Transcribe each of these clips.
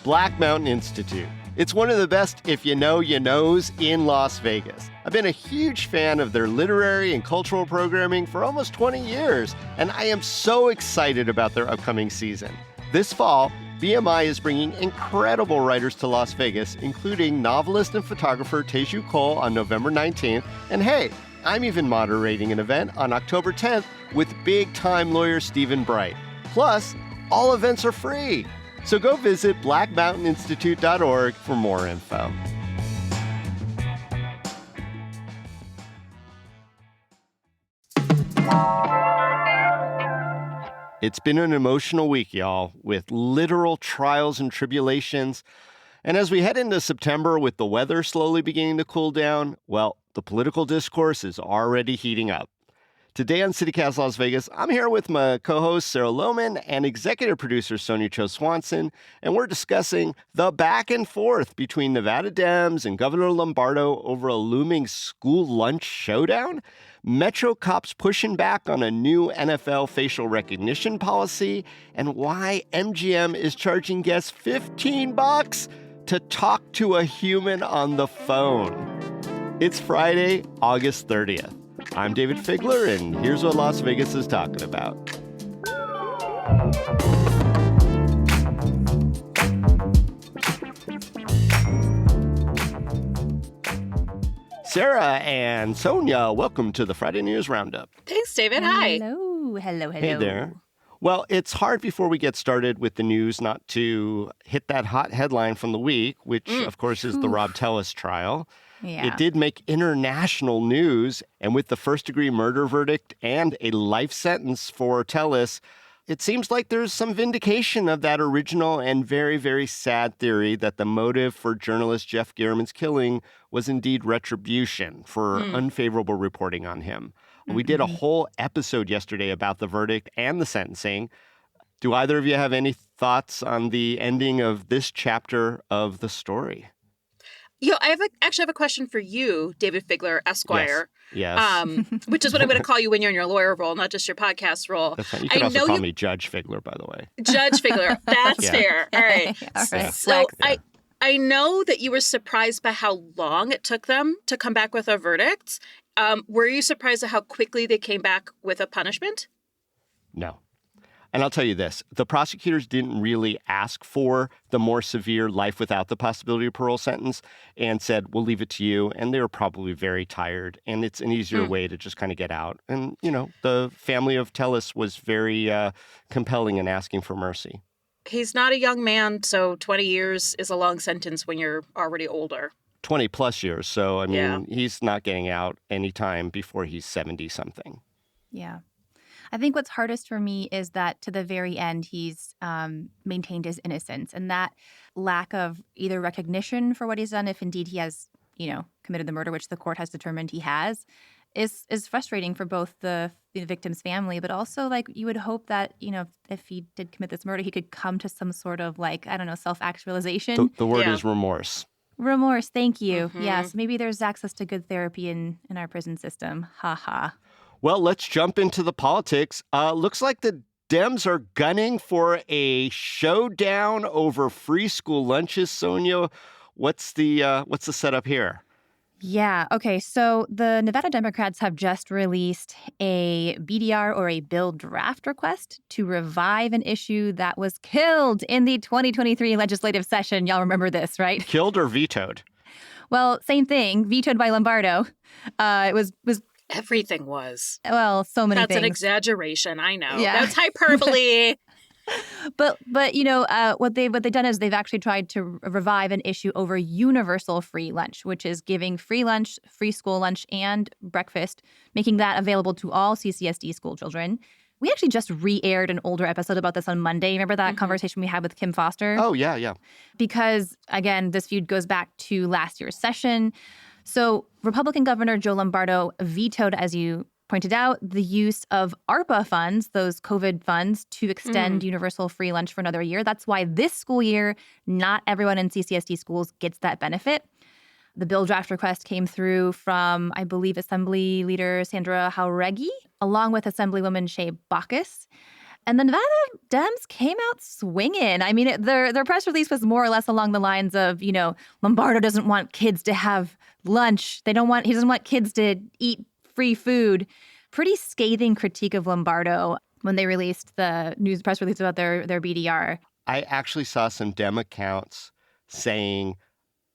Black Mountain Institute. It's one of the best if you know you knows in Las Vegas. I've been a huge fan of their literary and cultural programming for almost 20 years, and I am so excited about their upcoming season. This fall, BMI is bringing incredible writers to Las Vegas, including novelist and photographer Teju Cole on November 19th, and hey, I'm even moderating an event on October 10th with big-time lawyer Stephen Bright. Plus, all events are free. So go visit blackmountaininstitute.org for more info. It's been an emotional week, y'all, with literal trials and tribulations. And as we head into September with the weather slowly beginning to cool down, well, the political discourse is already heating up. Today on CityCast Las Vegas, I'm here with my co-host Sarah Lohman and executive producer Sonia Cho Swanson, and we're discussing the back and forth between Nevada Dems and Governor Lombardo over a looming school lunch showdown, Metro cops pushing back on a new NFL facial recognition policy, and why MGM is charging guests $15 to talk to a human on the phone. It's Friday, August 30th. I'm David Figler, and here's what Las Vegas is talking about. Sarah and Sonia, welcome to the Friday News Roundup. Thanks, David. Hi. Hello. Hey there. Well, it's hard before we get started with the news not to hit that hot headline from the week, which, of course, is the Rob Tellis trial. Yeah. It did make international news, and with the first-degree murder verdict and a life sentence for Tellis, it seems like there's some vindication of that original and very, very sad theory that the motive for journalist Jeff Garriman's killing was indeed retribution for unfavorable reporting on him. We did a whole episode yesterday about the verdict and the sentencing. Do either of you have any thoughts on the ending of this chapter of the story? I actually have a question for you, David Figler, Esquire. Yes. Which is what I'm going to call you when you're in your lawyer role, not just your podcast role. That's right. You could also call me Judge Figler, by the way. Judge Figler. That's fair. All right. All right. So I know that you were surprised by how long it took them to come back with a verdict. Were you surprised at how quickly they came back with a punishment? No. And I'll tell you this, the prosecutors didn't really ask for the more severe life without the possibility of parole sentence and said, we'll leave it to you. And they were probably very tired. And it's an easier way to just kind of get out. And, the family of Tellis was very compelling in asking for mercy. He's not a young man, so 20 years is a long sentence when you're already older. 20 plus years. So, he's not getting out anytime before he's 70-something. Yeah. I think what's hardest for me is that to the very end, he's maintained his innocence. And that lack of either recognition for what he's done, if indeed he has, committed the murder, which the court has determined he has, is frustrating for both the victim's family. But also, you would hope that, if he did commit this murder, he could come to some sort of, self-actualization. The word is remorse. Remorse. Thank you. Yes. Maybe there's access to good therapy in our prison system. Ha ha. Well, let's jump into the politics. Looks like the Dems are gunning for a showdown over free school lunches. Sonia, what's the setup here? Yeah. Okay. So the Nevada Democrats have just released a BDR or a bill draft request to revive an issue that was killed in the 2023 legislative session. Y'all remember this, right? Killed or vetoed? Well, same thing. Vetoed by Lombardo. It was Everything was. Well, so many things. That's an exaggeration. I know. Yeah. That's hyperbole. But what they've done is they've actually tried to revive an issue over universal free lunch, which is giving free lunch, free school lunch, and breakfast, making that available to all CCSD school children. We actually just re-aired an older episode about this on Monday. Remember that conversation we had with Kim Foster? Oh, yeah. Because, again, this feud goes back to last year's session. So Republican Governor Joe Lombardo vetoed, as you pointed out, the use of ARPA funds, those COVID funds, to extend universal free lunch for another year. That's why this school year, not everyone in CCSD schools gets that benefit. The bill draft request came through from, I believe, Assembly Leader Sandra Jauregui, along with Assemblywoman Shea Bacchus. And the Nevada Dems came out swinging. I mean, their press release was more or less along the lines of, Lombardo doesn't want kids to have lunch. He doesn't want kids to eat free food. Pretty scathing critique of Lombardo when they released the news press release about their BDR. I actually saw some Dem accounts saying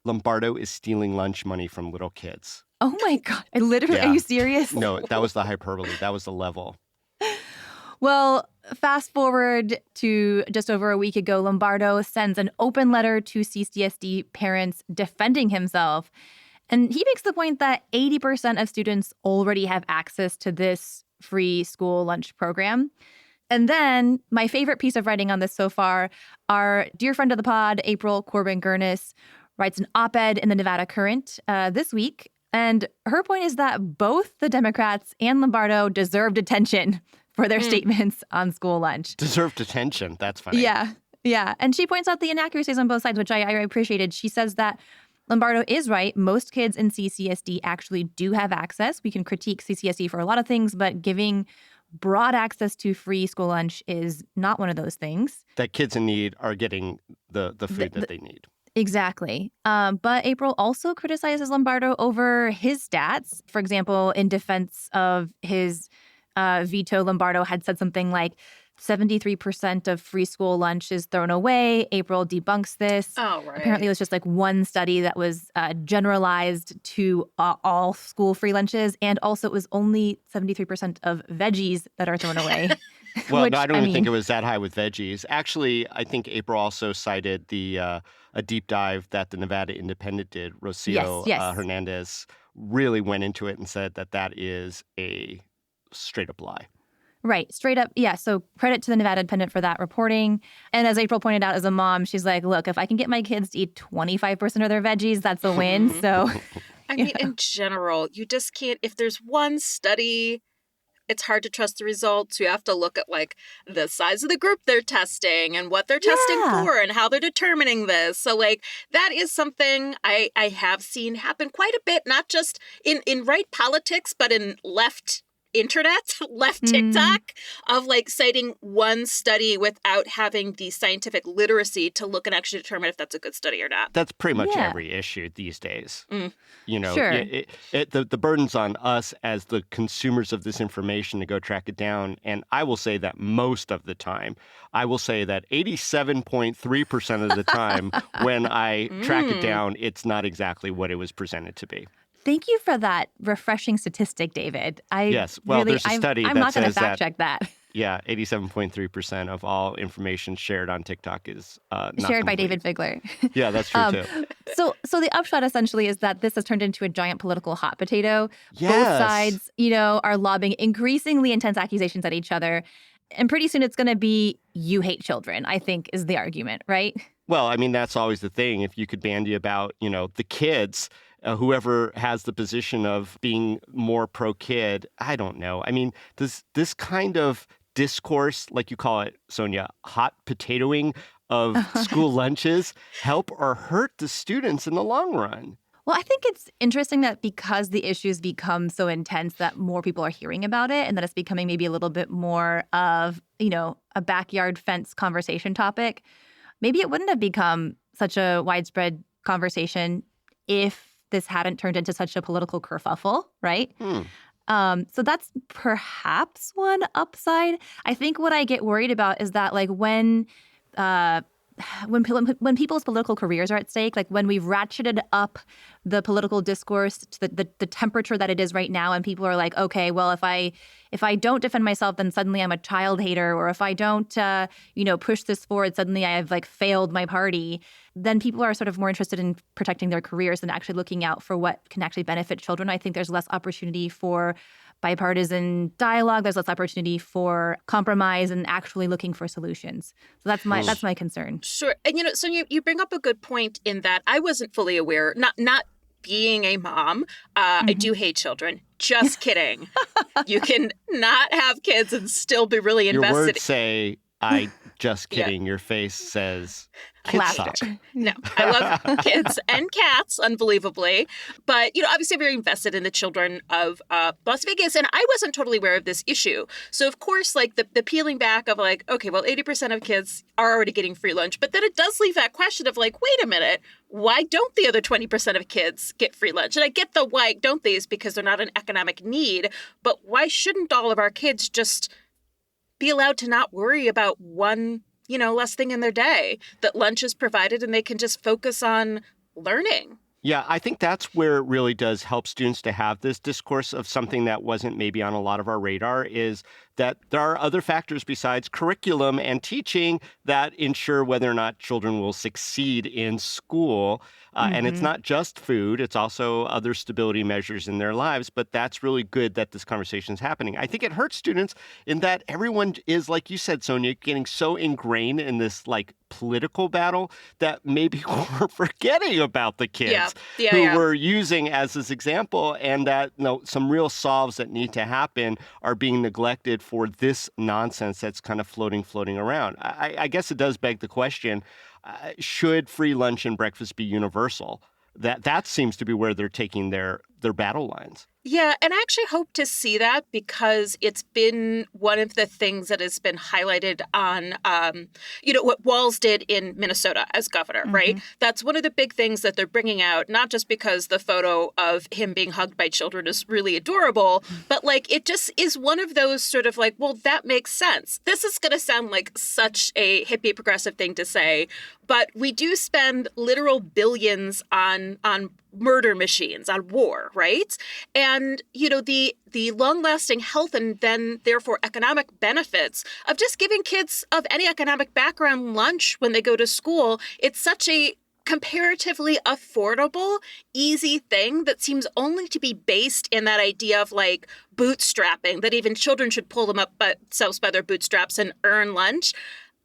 Lombardo is stealing lunch money from little kids. Oh my God. Are you serious? No, that was the hyperbole. That was the level. Well, fast forward to just over a week ago, Lombardo sends an open letter to CCSD parents defending himself. And he makes the point that 80% of students already have access to this free school lunch program. And then my favorite piece of writing on this so far, our dear friend of the pod, April Corbin-Gurnis, writes an op-ed in the Nevada Current this week. And her point is that both the Democrats and Lombardo deserved attention for their statements on school lunch. Deserved attention. That's funny. Yeah. And she points out the inaccuracies on both sides, which I appreciated. She says that Lombardo is right. Most kids in CCSD actually do have access. We can critique CCSD for a lot of things, but giving broad access to free school lunch is not one of those things. That kids in need are getting the food that they need. Exactly. But April also criticizes Lombardo over his stats. For example, in defense of his veto, Lombardo had said something like 73% of free school lunch is thrown away. April debunks this. Oh, right. Apparently, it was just like one study that was generalized to all school free lunches. And also, it was only 73% of veggies that are thrown away. Well, no, I don't even think it was that high with veggies. Actually, I think April also cited a deep dive that the Nevada Independent did. Rocio Yes. Hernandez really went into it and said that is a straight up lie. Right. Straight up. Yeah. So credit to the Nevada Independent for that reporting. And as April pointed out, as a mom, she's like, look, if I can get my kids to eat 25% of their veggies, that's a win. So I mean, in general, you just can't, if there's one study, it's hard to trust the results. You have to look at like the size of the group they're testing and what they're testing for and how they're determining this. So like that is something I have seen happen quite a bit, not just in right politics, but in left internet, left TikTok, of like citing one study without having the scientific literacy to look and actually determine if that's a good study or not. That's pretty much every issue these days. Sure. The burden's on us as the consumers of this information to go track it down. And I will say that most of the time, I will say that 87.3% of the time when I track it down, it's not exactly what it was presented to be. Thank you for that refreshing statistic, David. Yes. Well, there's a study I'm that not going to says fact check that. Yeah, 87.3% of all information shared on TikTok is not shared by complete. David Figler. Yeah, that's true too. So the upshot essentially is that this has turned into a giant political hot potato. Yes. Both sides, are lobbing increasingly intense accusations at each other. And pretty soon it's going to be, you hate children, I think is the argument, right? Well, I mean, that's always the thing. If you could bandy about, the kids, whoever has the position of being more pro-kid, I don't know. I mean, does this kind of discourse, like you call it, Sonia, hot potatoing of school lunches help or hurt the students in the long run? Well, I think it's interesting that because the issues become so intense that more people are hearing about it and that it's becoming maybe a little bit more of, a backyard fence conversation topic. Maybe it wouldn't have become such a widespread conversation if this hadn't turned into such a political kerfuffle, right? So that's perhaps one upside. I think what I get worried about is that like when people's political careers are at stake, like when we've ratcheted up the political discourse to the temperature that it is right now, and people are like, okay, well, if I don't defend myself, then suddenly I'm a child hater, or if I don't, push this forward, suddenly I have like failed my party. Then people are sort of more interested in protecting their careers than actually looking out for what can actually benefit children. I think there's less opportunity for bipartisan dialogue. There's less opportunity for compromise and actually looking for solutions. So that's my concern. Sure. And, so you bring up a good point in that I wasn't fully aware, not being a mom, I do hate children. Just kidding. You can not have kids and still be really invested. Your words say, I Just Yeah. kidding. Your face says kids Laughter. suck. No, I love kids and cats, unbelievably. But, obviously I'm very invested in the children of Las Vegas, and I wasn't totally aware of this issue. So, of course, like the peeling back of like, okay, well, 80% of kids are already getting free lunch. But then it does leave that question of like, wait a minute, why don't the other 20% of kids get free lunch? And I get the why don't they is because they're not an economic need. But why shouldn't all of our kids just be allowed to not worry about one less thing in their day, that lunch is provided and they can just focus on learning? Yeah, I think that's where it really does help students to have this discourse of something that wasn't maybe on a lot of our radar, is that there are other factors besides curriculum and teaching that ensure whether or not children will succeed in school. And it's not just food, it's also other stability measures in their lives. But that's really good that this conversation is happening. I think it hurts students in that everyone is, like you said, Sonia, getting so ingrained in this like political battle that maybe we're forgetting about the kids who we're using as this example, and that some real solves that need to happen are being neglected for this nonsense that's kind of floating around. I guess it does beg the question, should free lunch and breakfast be universal? That seems to be where they're taking their battle lines. Yeah, and I actually hope to see that because it's been one of the things that has been highlighted on, what Walz did in Minnesota as governor, right? That's one of the big things that they're bringing out, not just because the photo of him being hugged by children is really adorable, but like it just is one of those sort of like, well, that makes sense. This is going to sound like such a hippie progressive thing to say, but we do spend literal billions on murder machines, on war, right? And, the long-lasting health and then, therefore, economic benefits of just giving kids of any economic background lunch when they go to school, it's such a comparatively affordable, easy thing that seems only to be based in that idea of like bootstrapping, that even children should pull themselves by their bootstraps and earn lunch.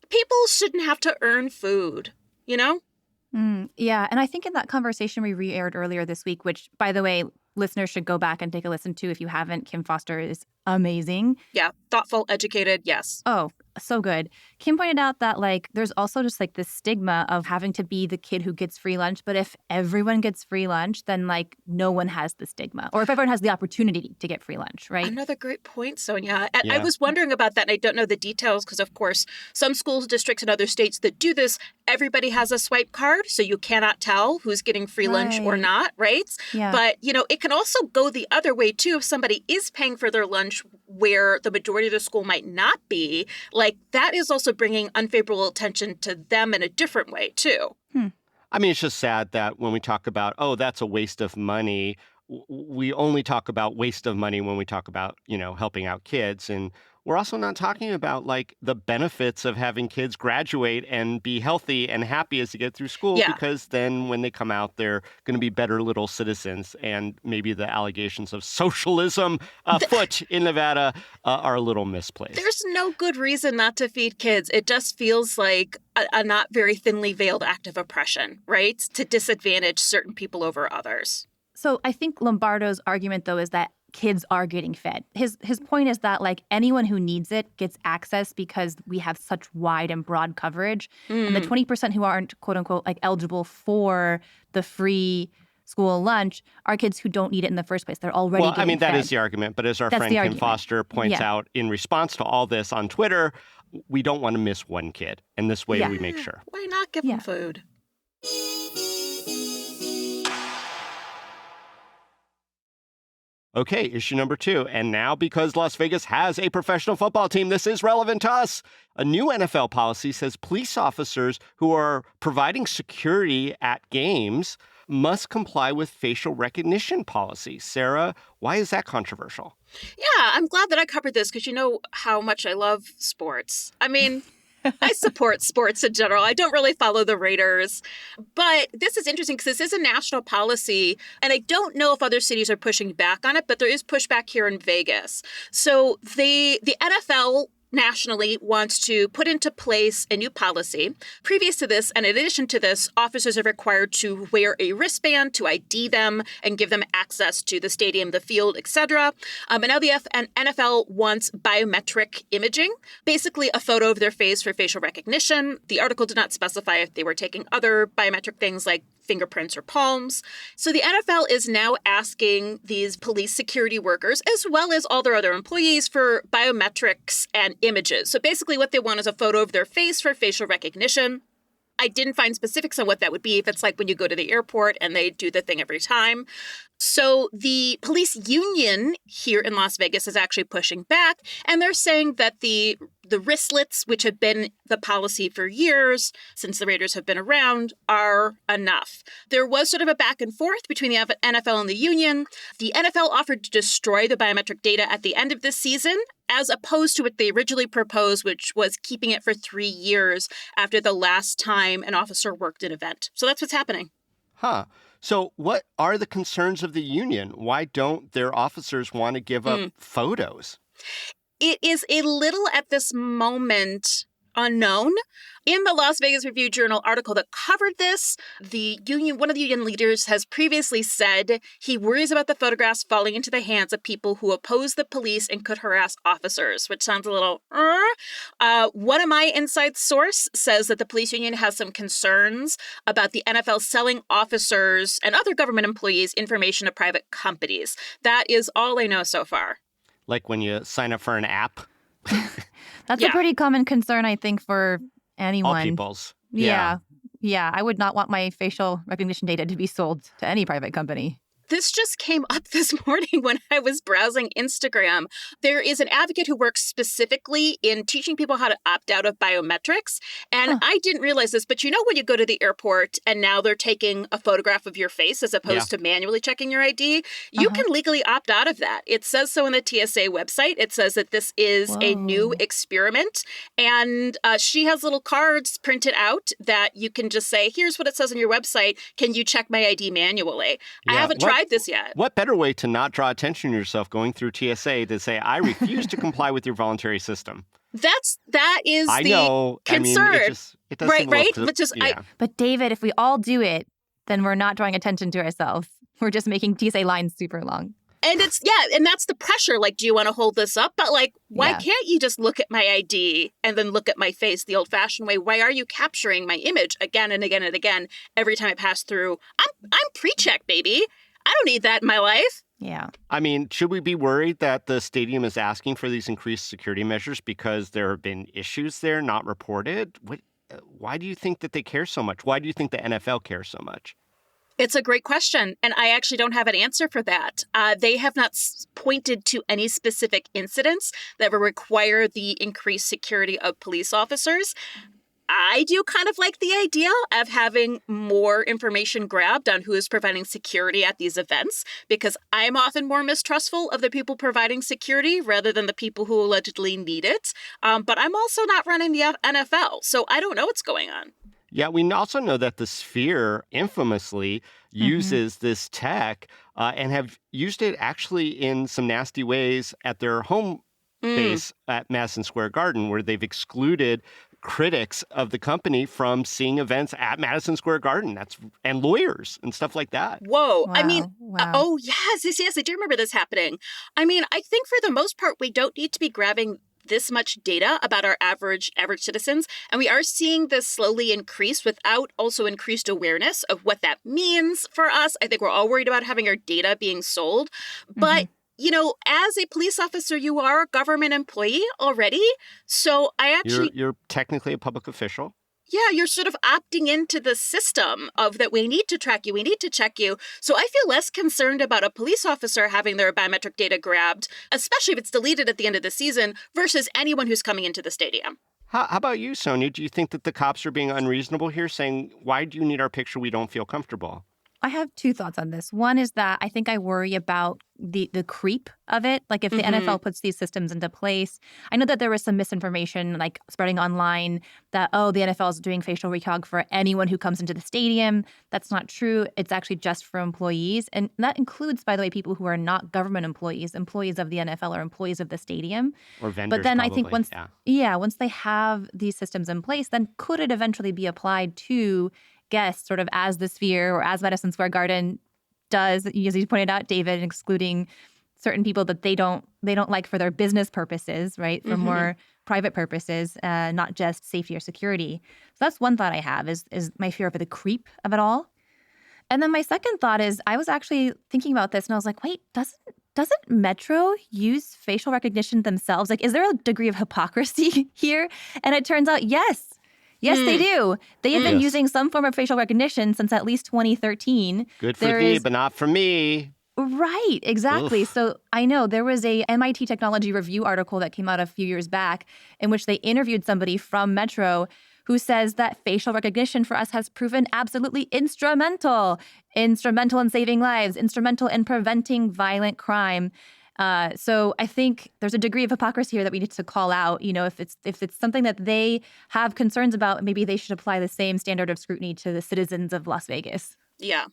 People shouldn't have to earn food, Yeah, and I think in that conversation we re-aired earlier this week, which, by the way, listeners should go back and take a listen to if you haven't. Kim Foster is amazing. Yeah, thoughtful, educated, yes. Oh, so good. Kim pointed out that there's also just this stigma of having to be the kid who gets free lunch. But if everyone gets free lunch, then no one has the stigma, or if everyone has the opportunity to get free lunch, right? Another great point, Sonia. I was wondering about that, and I don't know the details because, of course, some schools, districts, and other states that do this, everybody has a swipe card, so you cannot tell who's getting free lunch or not, right? Yeah. But, it can also go the other way, too. If somebody is paying for their lunch where the majority of the school might not be, that is also bringing unfavorable attention to them in a different way, too. I mean, it's just sad that when we talk about, that's a waste of money, we only talk about waste of money when we talk about, helping out kids. And we're also not talking about the benefits of having kids graduate and be healthy and happy as they get through school, because then when they come out, they're going to be better little citizens. And maybe the allegations of socialism afoot in Nevada are a little misplaced. There's no good reason not to feed kids. It just feels like a not very thinly veiled act of oppression, right? To disadvantage certain people over others. So I think Lombardo's argument, though, is that kids are getting fed. His point is that anyone who needs it gets access because we have such wide and broad coverage. And the 20% who aren't, quote unquote, eligible for the free school lunch are kids who don't need it in the first place. They're already getting that fed. is the argument. But as our That's friend Kim Foster points out in response to all this on Twitter, we don't want to miss one kid. And this way we make sure. Why not give them food? Okay, issue number 2. And now, because Las Vegas has a professional football team, this is relevant to us. A new NFL policy says police officers who are providing security at games must comply with facial recognition policies. Sarah, why is that controversial? Yeah, I'm glad that I covered this because you know how much I love sports. I mean, I support sports in general. I don't really follow the Raiders. But this is interesting because this is a national policy, and I don't know if other cities are pushing back on it, but there is pushback here in Vegas. So the NFL nationally wants to put into place a new policy. Previous to this, and in addition to this, officers are required to wear a wristband to ID them and give them access to the stadium, the field, etc. And now the NFL wants biometric imaging, basically a photo of their face for facial recognition. The article did not specify if they were taking other biometric things like fingerprints or palms. So the NFL is now asking these police security workers, as well as all their other employees, for biometrics and images. So basically what they want is a photo of their face for facial recognition. I didn't find specifics on what that would be, if it's like when you go to the airport and they do the thing every time. So the police union here in Las Vegas is actually pushing back, and they're saying that the wristlets, which have been the policy for years, since the Raiders have been around, are enough. There was sort of a back and forth between the NFL and the union. The NFL offered to destroy the biometric data at the end of this season, as opposed to what they originally proposed, which was keeping it for 3 years after the last time an officer worked an event. So that's what's happening. Huh. So what are the concerns of the union? Why don't their officers want to give up photos? It is a little at this moment unknown. In the Las Vegas Review-Journal article that covered this, one of the union leaders has previously said he worries about the photographs falling into the hands of people who oppose the police and could harass officers, which sounds a little, One of my inside source says that the police union has some concerns about the NFL selling officers and other government employees information to private companies. That is all I know so far. Like when you sign up for an app? That's a pretty common concern, I think, for anyone. All peoples. Yeah. I would not want my facial recognition data to be sold to any private company. This just came up this morning when I was browsing Instagram. There is an advocate who works specifically in teaching people how to opt out of biometrics. And I didn't realize this, but you know when you go to the airport and now they're taking a photograph of your face as opposed to manually checking your ID, you can legally opt out of that. It says so in the TSA website. It says that this is a new experiment. And she has little cards printed out that you can just say, here's what it says on your website. Can you check my ID manually? I haven't tried this yet. What better way to not draw attention to yourself going through TSA to say, I refuse to comply with your voluntary system? That is I the know. concern. I mean, it does seem right? But David, if we all do it, then we're not drawing attention to ourselves. We're just making TSA lines super long. And and that's the pressure. Like, do you want to hold this up? But like, why can't you just look at my ID and then look at my face the old-fashioned way? Why are you capturing my image again and again and again every time I pass through? I'm pre-check, baby. I don't need that in my life. Yeah. I mean, should we be worried that the stadium is asking for these increased security measures because there have been issues there not reported? Why do you think that they care so much? Why do you think the NFL cares so much? It's a great question, and I actually don't have an answer for that. They have not pointed to any specific incidents that would require the increased security of police officers. I do kind of like the idea of having more information grabbed on who is providing security at these events, because I'm often more mistrustful of the people providing security rather than the people who allegedly need it. But I'm also not running the NFL, so I don't know what's going on. Yeah, we also know that the Sphere infamously uses this tech and have used it actually in some nasty ways at their home base at Madison Square Garden, where they've excluded critics of the company from seeing events at Madison Square Garden. And lawyers and stuff like that. Whoa. Wow. I mean, oh, yes. I do remember this happening. I mean, I think for the most part, we don't need to be grabbing this much data about our average citizens. And we are seeing this slowly increase without also increased awareness of what that means for us. I think we're all worried about having our data being sold. But you know, as a police officer, you are a government employee already. So You're technically a public official. Yeah, you're sort of opting into the system of that we need to track you, we need to check you. So I feel less concerned about a police officer having their biometric data grabbed, especially if it's deleted at the end of the season, versus anyone who's coming into the stadium. How about you, Sonia? Do you think that the cops are being unreasonable here, saying, why do you need our picture? We don't feel comfortable? I have two thoughts on this. One is that I think I worry about the creep of it. Like if the NFL puts these systems into place, I know that there was some misinformation like spreading online that, oh, the NFL is doing facial recog for anyone who comes into the stadium. That's not true. It's actually just for employees. And that includes, by the way, people who are not government employees, employees of the NFL or employees of the stadium. Or vendors, But then probably. I think once they have these systems in place, then could it eventually be applied to guests sort of as the Sphere or as Madison Square Garden does, as you pointed out, David, excluding certain people that they don't like for their business purposes, right? For more private purposes, not just safety or security. So that's one thought I have is my fear of the creep of it all. And then my second thought is I was actually thinking about this and I was like, wait, doesn't Metro use facial recognition themselves? Like, is there a degree of hypocrisy here? And it turns out, yes. Yes, they do. They have been using some form of facial recognition since at least 2013. Good for thee, but not for me. Right, exactly. Oof. So I know there was a MIT Technology Review article that came out a few years back in which they interviewed somebody from Metro who says that facial recognition for us has proven absolutely instrumental in saving lives, instrumental in preventing violent crime. So I think there's a degree of hypocrisy here that we need to call out. You know, if it's something that they have concerns about, maybe they should apply the same standard of scrutiny to the citizens of Las Vegas. Yeah.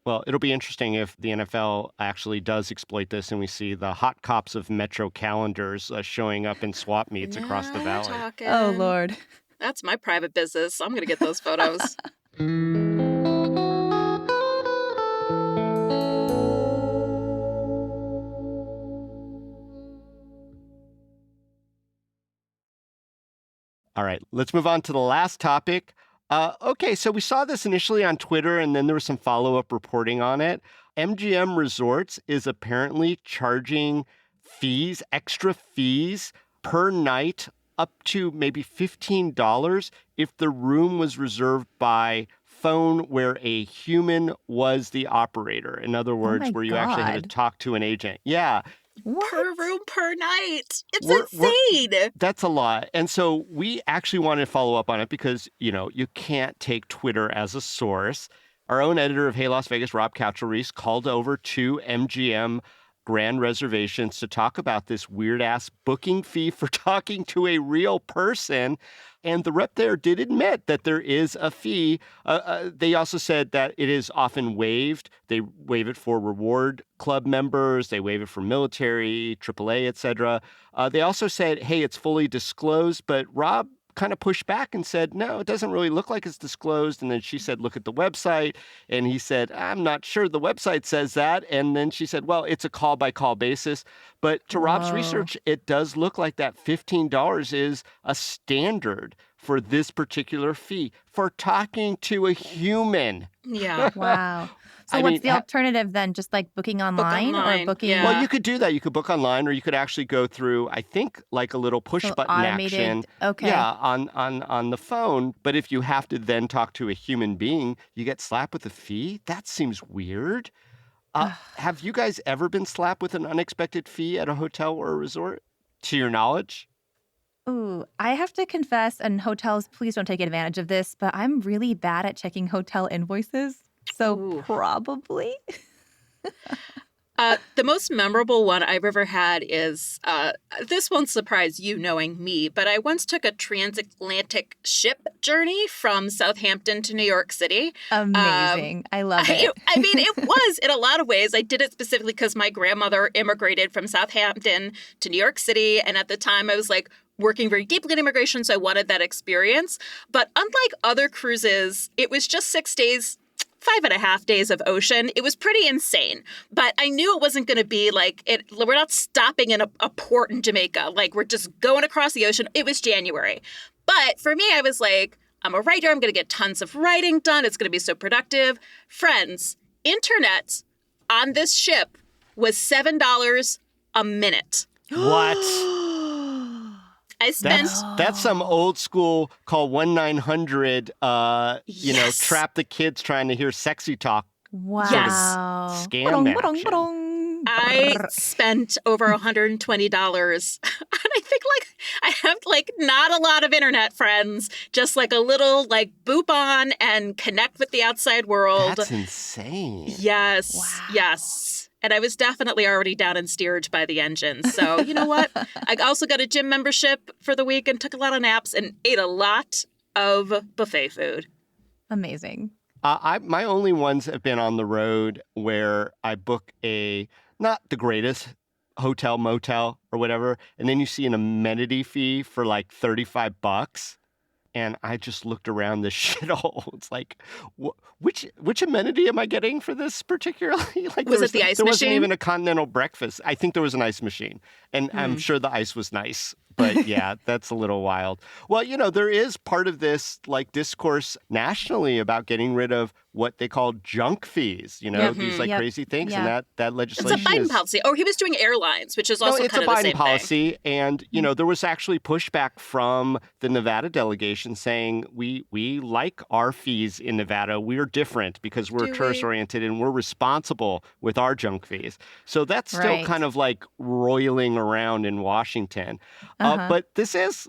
Well, it'll be interesting if the NFL actually does exploit this and we see the hot cops of Metro calendars showing up in swap meets across the valley. Oh, Lord. That's my private business. I'm going to get those photos. All right, let's move on to the last topic. Okay, so we saw this initially on Twitter, and then there was some follow-up reporting on it. MGM Resorts is apparently charging fees, extra fees per night, up to maybe $15 if the room was reserved by phone where a human was the operator. In other words, where you actually had to talk to an agent. Yeah. What? Per room per night. It's insane. That's a lot. And so we actually wanted to follow up on it because, you know, you can't take Twitter as a source. Our own editor of Hey Las Vegas, Rob Couchel-Reese, called over to MGM Grand Reservations to talk about this weird-ass booking fee for talking to a real person. And the rep there did admit that there is a fee. They also said that it is often waived. They waive it for reward club members. They waive it for military, AAA, et cetera. They also said, hey, it's fully disclosed. But Rob kind of pushed back and said, no, it doesn't really look like it's disclosed. And then she said, look at the website. And he said, I'm not sure the website says that. And then she said, well, it's a call by call basis. But to Rob's research, it does look like that $15 is a standard for this particular fee for talking to a human. Yeah. Wow. So what's the alternative then? Just like booking online or booking? Yeah. Well, you could do that. You could book online, or you could actually go through, I think, like a little push button automated action. Okay. Yeah, on the phone. But if you have to then talk to a human being, you get slapped with a fee? That seems weird. Have you guys ever been slapped with an unexpected fee at a hotel or a resort, to your knowledge? Ooh, I have to confess, and hotels, please don't take advantage of this, but I'm really bad at checking hotel invoices. So probably. The most memorable one I've ever had is, this won't surprise you knowing me, but I once took a transatlantic ship journey from Southampton to New York City. Amazing. I love it. I mean, it was in a lot of ways. I did it specifically because my grandmother immigrated from Southampton to New York City. And at the time I was like working very deeply in immigration, so I wanted that experience. But unlike other cruises, it was just 6 days, 5.5 days of ocean. It was pretty insane, but I knew it wasn't going to be like it. We're not stopping in a port in Jamaica. Like we're just going across the ocean. It was January. But for me, I was like, I'm a writer. I'm going to get tons of writing done. It's going to be so productive. Friends, internet on this ship was $7 a minute. What? I spent... That's some old school call 1-900, Yes. trap the kids trying to hear sexy talk. Wow. Scam action. Ba-dong. I spent over $120. And I think I have not a lot of internet friends, just a little boop on and connect with the outside world. That's insane. Yes. Wow. Yes. And I was definitely already down in steerage by the engine. So you know what? I also got a gym membership for the week and took a lot of naps and ate a lot of buffet food. Amazing. My only ones have been on the road where I book not the greatest hotel, motel, or whatever, and then you see an amenity fee for $35. And I just looked around this shithole. It's which amenity am I getting for this particularly? Was it the ice There wasn't machine? even a continental breakfast. I think there was an ice machine. And I'm sure the ice was nice. But yeah, that's a little wild. Well, there is part of this discourse nationally about getting rid of what they call junk fees, these Yep. crazy things. Yeah. And that It's legislation a Biden is... policy. Or he was doing airlines, which is also No, it's kind a of the Biden same policy. And, there was actually pushback from the Nevada delegation saying we like our fees in Nevada. We're different because we're Do we? tourist oriented and we're responsible with our junk fees. So that's still Right. kind of roiling around in Washington. But this is,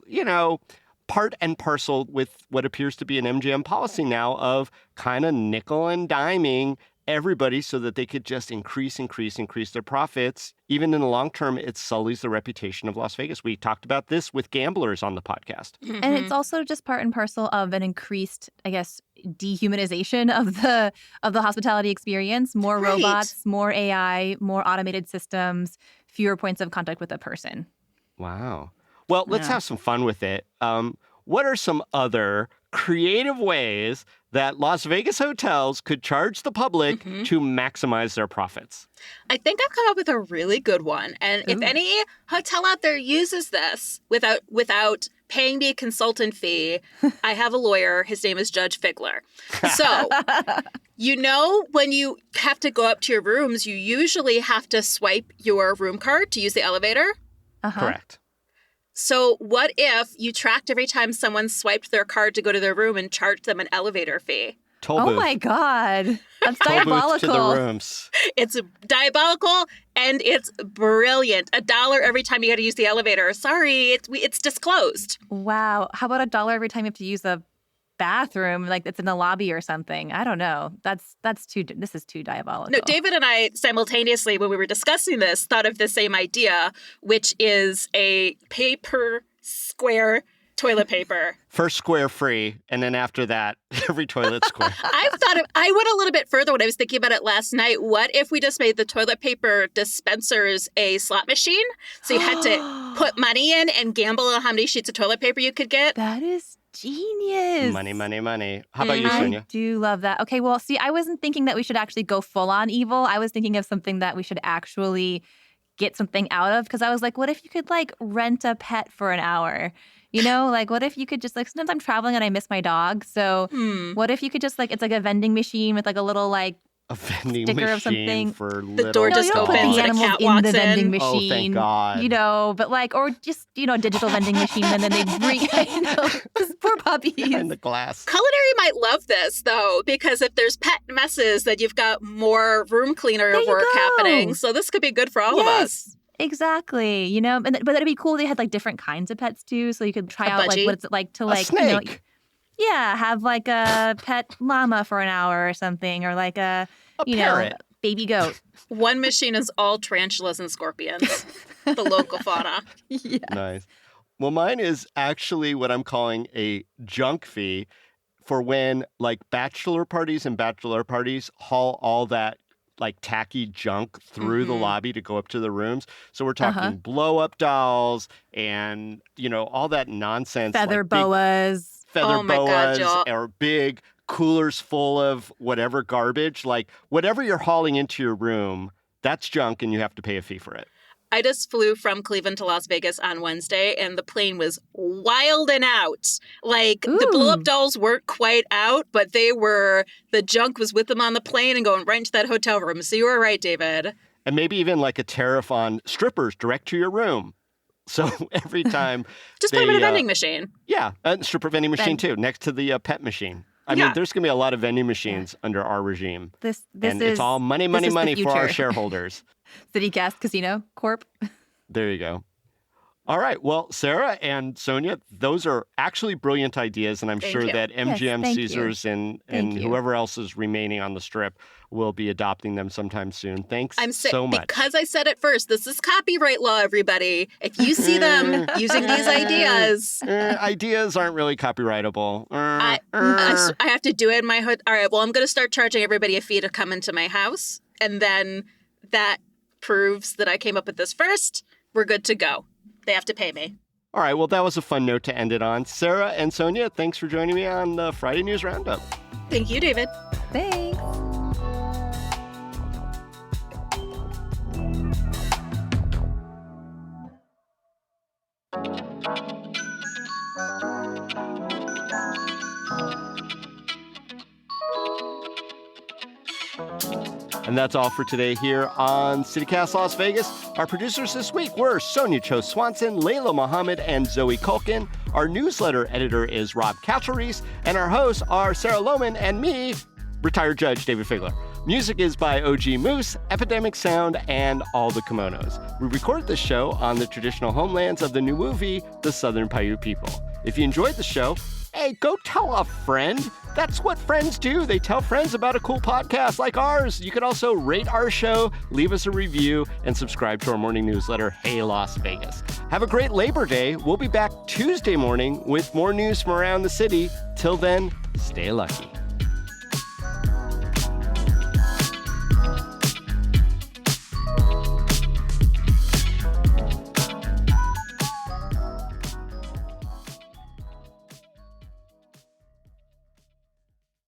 part and parcel with what appears to be an MGM policy now of kind of nickel and diming everybody so that they could just increase their profits. Even in the long term, it sullies the reputation of Las Vegas. We talked about this with gamblers on the podcast. thing. And it's also just part and parcel of an increased, I guess, dehumanization of the hospitality experience. More Right. robots, more AI, more automated systems, fewer points of contact with a person. Wow. Well, let's Yeah. have some fun with it. What are some other creative ways that Las Vegas hotels could charge the public to maximize their profits? I think I've come up with a really good one. And if Ooh. any hotel out there uses this without paying me a consultant fee, I have a lawyer. His name is Judge Figler. So, when you have to go up to your rooms, you usually have to swipe your room card to use the elevator. Correct. So what if you tracked every time someone swiped their card to go to their room and charged them an elevator fee? Toll Oh booth. my God. That's Toll booth diabolical. to the rooms. It's diabolical and it's brilliant. $1 every time you got to use the elevator. Sorry, it's disclosed. Wow. How about $1 every time you have to use a bathroom, like it's in the lobby or something? I don't know. This is too diabolical. No, David and I simultaneously, when we were discussing this, thought of the same idea, which is a pay-per square toilet paper. First square free, and then after that, every toilet square. I went a little bit further when I was thinking about it last night. What if we just made the toilet paper dispensers a slot machine? So you had to put money in and gamble on how many sheets of toilet paper you could get. That is genius. Money, money, money. How about you, Mhm. I Sonia? do love that. Okay, well, see, I wasn't thinking that we should actually go full on evil. I was thinking of something that we should actually get something out of, because I was like, what if you could rent a pet for an hour? What if you could just sometimes I'm traveling and I miss my dog. So what if you could just it's like a vending machine with a little A vending sticker machine of something. for The little door no, just you don't put opens the and a animals cat in walks the vending in. machine. Oh, thank God. But or just a digital vending machine, and then they bring just poor puppies. Behind the glass. Culinary might love this, though, because if there's pet messes, then you've got more room cleaner There you work go. happening. So this could be good for all of us. Exactly. But it'd be cool. They had different kinds of pets too, so you could try A out budgie? what it's like to A snake. have a pet llama for an hour or something, or a A parrot. baby goat. One machine is all tarantulas and scorpions, the local fauna. Yeah. Nice. Well, mine is actually what I'm calling a junk fee for when bachelor parties and bachelor parties haul all that tacky junk through the lobby to go up to the rooms. So we're talking blow up dolls and, all that nonsense. Feather big boas. feather Oh my God, boas Joel. or big coolers full of whatever garbage. Whatever you're hauling into your room, that's junk and you have to pay a fee for it. I just flew from Cleveland to Las Vegas on Wednesday, and the plane was wilding out. The blow-up Ooh. dolls weren't quite out, but the junk was with them on the plane and going right into that hotel room. So you were right, David. And maybe even a tariff on strippers direct to your room. So every time Just put them in a they, vending machine. Yeah, a stripper vending machine Vend- too, next to the pet machine. I Yeah. mean, there's going to be a lot of vending machines under our regime. This And is it's all money, this money, is the money for our future. shareholders. City Gas Casino Corp. There you go. All right. Well, Sarah and Sonia, those are actually brilliant ideas. And I'm Thank sure you. that MGM, thank you. Caesars, and Thank you. whoever else is remaining on the strip will be adopting them sometime soon. Thanks I'm so much. because I said it first. This is copyright law, everybody. If you see them using these ideas, Ideas aren't really copyrightable. I have to do it in my hood. All right, well, I'm going to start charging everybody a fee to come into my house. And then that proves that I came up with this first. We're good to go. They have to pay me. All right. Well, that was a fun note to end it on. Sarah and Sonia, thanks for joining me on the Friday News Roundup. Thank you, David. Thanks. And that's all for today here on CityCast Las Vegas. Our producers this week were Sonia Cho Swanson, Layla Mohammed, and Zoe Culkin. Our newsletter editor is Rob Katcheries, and our hosts are Sarah Lohman and me, retired judge David Figler. Music is by OG Moose, Epidemic Sound, and All the Kimonos. We recorded this show on the traditional homelands of the new movie, The Southern Paiute People. If you enjoyed the show, hey, go tell a friend. That's what friends do. They tell friends about a cool podcast like ours. You can also rate our show, leave us a review, and subscribe to our morning newsletter, Hey Las Vegas. Have a great Labor Day. We'll be back Tuesday morning with more news from around the city. Till then, stay lucky.